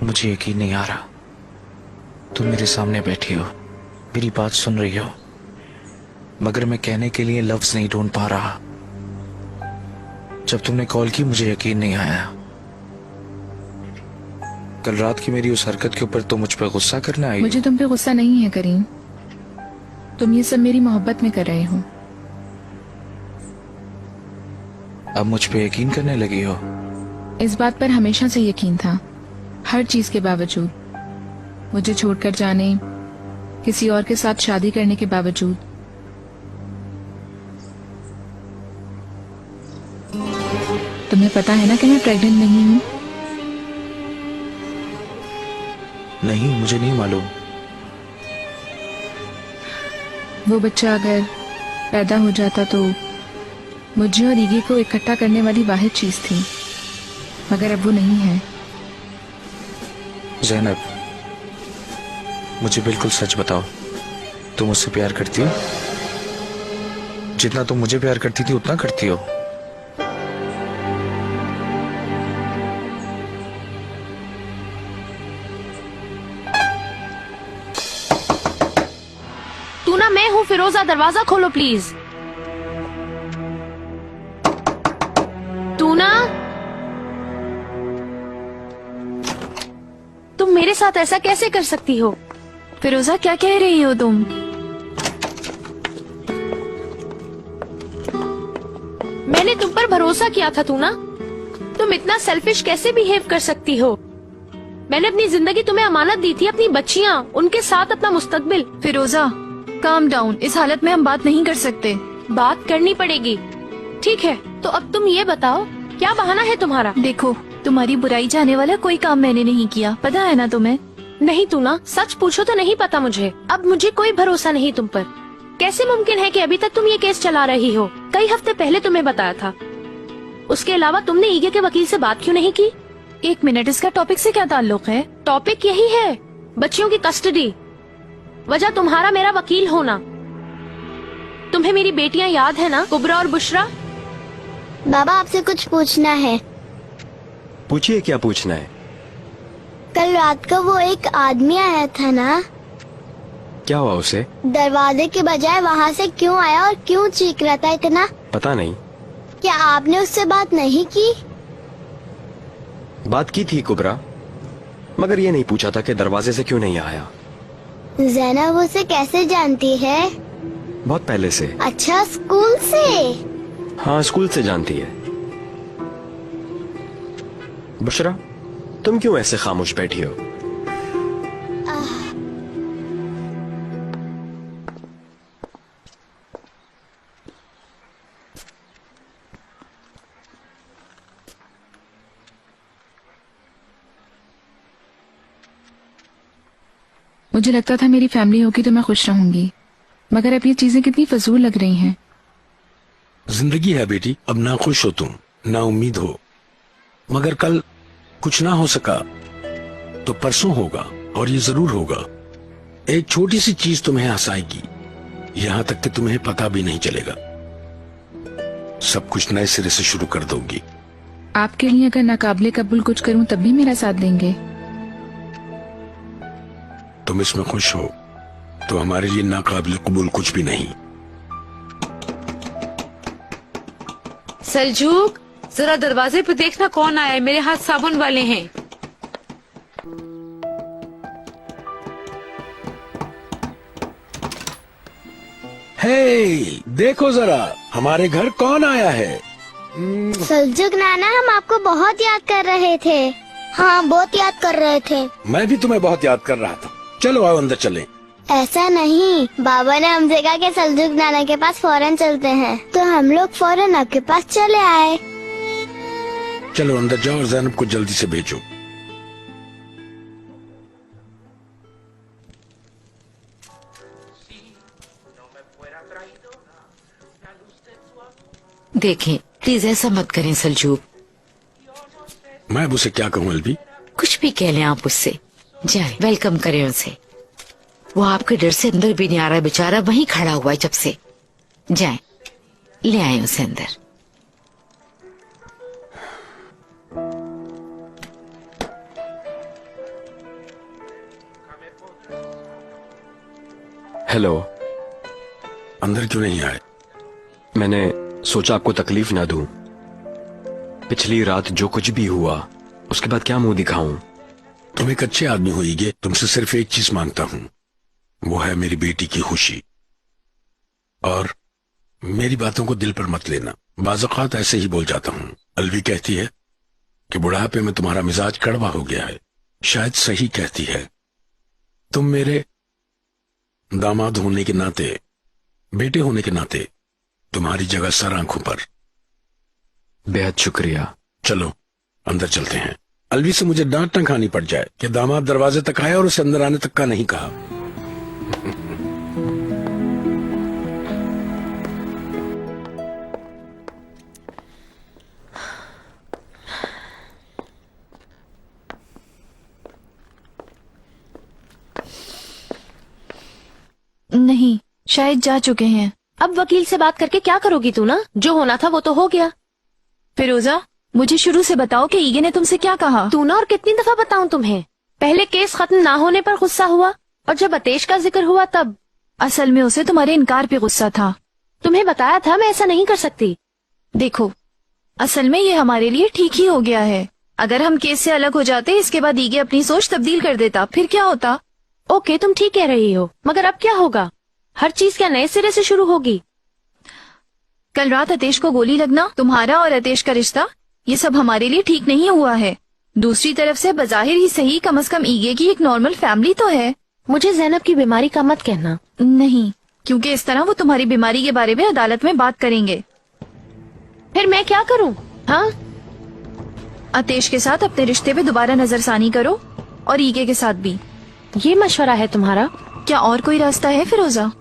मुझे यकीन नहीं आ रहा, तुम मेरे सामने बैठी हो, मेरी बात सुन रही हो, मगर मैं कहने के लिए लफ्ज नहीं ढूंढ पा रहा। जब तुमने कॉल की मुझे यकीन नहीं आया। कल रात की मेरी उस हरकत के ऊपर तो मुझ पर गुस्सा करने आई। मुझे तुम पे गुस्सा नहीं है करीम, तुम ये सब मेरी मोहब्बत में कर रहे हो। अब मुझ पे यकीन करने लगी हो? इस बात पर हमेशा से यकीन था, हर चीज के बावजूद, मुझे छोड़कर जाने, किसी और के साथ शादी करने के बावजूद। तुम्हें पता है ना कि मैं प्रेग्नेंट नहीं हूँ? नहीं, मुझे नहीं मालूम। वो बच्चा अगर पैदा हो जाता तो मुझे और ईगे को इकट्ठा करने वाली वाहिद चीज थी, मगर अब वो नहीं है। ज़ैनब, मुझे बिल्कुल सच बताओ, तुम मुझसे प्यार करती हो? जितना तुम मुझे प्यार करती थी उतना करती हो? तू ना मैं हूँ फिरोजा, दरवाजा खोलो प्लीज। तू ना, तुम मेरे साथ ऐसा कैसे कर सकती हो? फिरोजा, क्या कह रही हो तुम? मैंने तुम पर भरोसा किया था तू ना, तुम इतना सेल्फिश कैसे बिहेव कर सकती हो? मैंने अपनी जिंदगी तुम्हें अमानत दी थी, अपनी बच्चियाँ, उनके साथ अपना मुस्तकबिल। फिरोजा, काम डाउन, इस हालत में हम बात नहीं कर सकते। बात करनी पड़ेगी। ठीक है, तो अब तुम ये बताओ, क्या बहाना है तुम्हारा? देखो, तुम्हारी बुराई चाहने वाला कोई काम मैंने नहीं किया, पता है ना तुम्हें? नहीं तू ना, सच पूछो तो नहीं पता मुझे। अब मुझे कोई भरोसा नहीं तुम पर। कैसे मुमकिन है कि अभी तक तुम ये केस चला रही हो? कई हफ्ते पहले तुम्हें बताया था। उसके अलावा तुमने ईगे के वकील से बात क्यों नहीं की? एक मिनट, इसका टॉपिक से क्या ताल्लुक है? टॉपिक यही है, बच्चियों की कस्टडी। वजह तुम्हारा मेरा वकील होना। तुम्हें मेरी बेटियां याद है ना, कुबरा और बुशरा? बाबा, आपसे कुछ पूछना है। पूछिए, क्या पूछना है? कल रात को वो एक आदमी आया था ना, क्या हुआ उसे? दरवाजे के बजाय वहाँ से क्यों आया और क्यों चीख रहा था इतना? पता नहीं। क्या आपने उससे बात नहीं की? बात की थी कुबरा, मगर ये नहीं पूछा था कि दरवाजे से क्यों नहीं आया। ज़ैनब उसे कैसे जानती है? बहुत पहले से। अच्छा, स्कूल से? हाँ, स्कूल से जानती है। बुशरा, तुम क्यों ऐसे खामोश बैठी हो? मुझे लगता था मेरी फैमिली होगी तो मैं खुश रहूंगी, मगर अब ये चीजें कितनी फजूल लग रही हैं। जिंदगी है बेटी, अब ना खुश हो तुम, ना उम्मीद हो, मगर कल कुछ ना हो सका तो परसों होगा, और ये जरूर होगा। एक छोटी सी चीज तुम्हें हंसाएगी, यहाँ तक कि तुम्हें पता भी नहीं चलेगा। सब कुछ नए सिरे से शुरू कर दोगी। आपके लिए अगर नाकाबिले कबूल कुछ करूं तब भी मेरा साथ देंगे? तुम इसमें खुश हो तो हमारे लिए नाकाबिले कबूल कुछ भी नहीं। सलजूक, जरा दरवाजे पे देखना कौन आया है, मेरे हाथ साबुन वाले हैं। हे, देखो जरा हमारे घर कौन आया है। सल्जुक नाना, हम आपको बहुत याद कर रहे थे। हाँ, बहुत याद कर रहे थे। मैं भी तुम्हें बहुत याद कर रहा था। चलो आओ अंदर चलें। ऐसा नहीं, बाबा ने हमसे कहा कि सल्जुक नाना के पास फौरन चलते हैं, तो हम लोग फौरन आपके पास चले आए। चलो अंदर जाओ और ज़ैनब को जल्दी से भेजो। देखें, प्लीज ऐसा मत करें सलजूक। मैं अब उसे क्या कहूँ अलवी? कुछ भी कह लें आप उससे। जाए, वेलकम करें उसे। वो आपके डर से अंदर भी नहीं आ रहा है, बेचारा वहीं खड़ा हुआ है जब से। जाए, ले आए उसे अंदर। हेलो। अंदर क्यों नहीं आए? मैंने सोचा आपको तकलीफ ना दूं। पिछली रात जो कुछ भी हुआ उसके बाद क्या मुंह दिखाऊं। तुम एक अच्छे आदमी हो ईगे, तुमसे सिर्फ एक चीज मांगता हूं, वो है मेरी बेटी की खुशी। और मेरी बातों को दिल पर मत लेना, बाज़-औक़ात ऐसे ही बोल जाता हूं। अलवी कहती है कि बुढ़ापे में तुम्हारा मिजाज कड़वा हो गया है। शायद सही कहती है। तुम मेरे दामाद होने के नाते, बेटे होने के नाते, तुम्हारी जगह सर आंखों पर। बेहद शुक्रिया। चलो अंदर चलते हैं। अलवी से मुझे डांट न खानी पड़ जाए कि दामाद दरवाजे तक आया और उसे अंदर आने तक का नहीं कहा। नहीं, शायद जा चुके हैं। अब वकील से बात करके क्या करोगी तू ना? जो होना था वो तो हो गया। फिरोजा, मुझे शुरू से बताओ कि ईगे ने तुमसे क्या कहा? तू ना और कितनी दफा बताऊं तुम्हें? पहले केस खत्म ना होने पर गुस्सा हुआ और जब आतेश का जिक्र हुआ तब। असल में उसे तुम्हारे इनकार पे गुस्सा था। तुम्हें बताया था मैं ऐसा नहीं कर सकती। देखो, असल में ये हमारे लिए ठीक ही हो गया है। अगर हम केस से अलग हो जाते, इसके बाद ईगे अपनी सोच तब्दील कर देता, फिर क्या होता? ओके, तुम ठीक कह रही हो, मगर अब क्या होगा? हर चीज क्या नए सिरे से शुरू होगी? कल रात आतेश को गोली लगना, तुम्हारा और आतेश का रिश्ता, ये सब हमारे लिए ठीक नहीं हुआ है। दूसरी तरफ से बजाहिर ही सही, कम से कम ईगे की एक नॉर्मल फैमिली तो है। मुझे जैनब की बीमारी का मत कहना। नहीं, क्योंकि इस तरह वो तुम्हारी बीमारी के बारे में अदालत में बात करेंगे। फिर मैं क्या करूं? हाँ, आतेश के साथ अपने रिश्ते पे दोबारा नजरसानी करो और ईगे के साथ भी। ये मशवरा है तुम्हारा? क्या और कोई रास्ता है फिरोजा?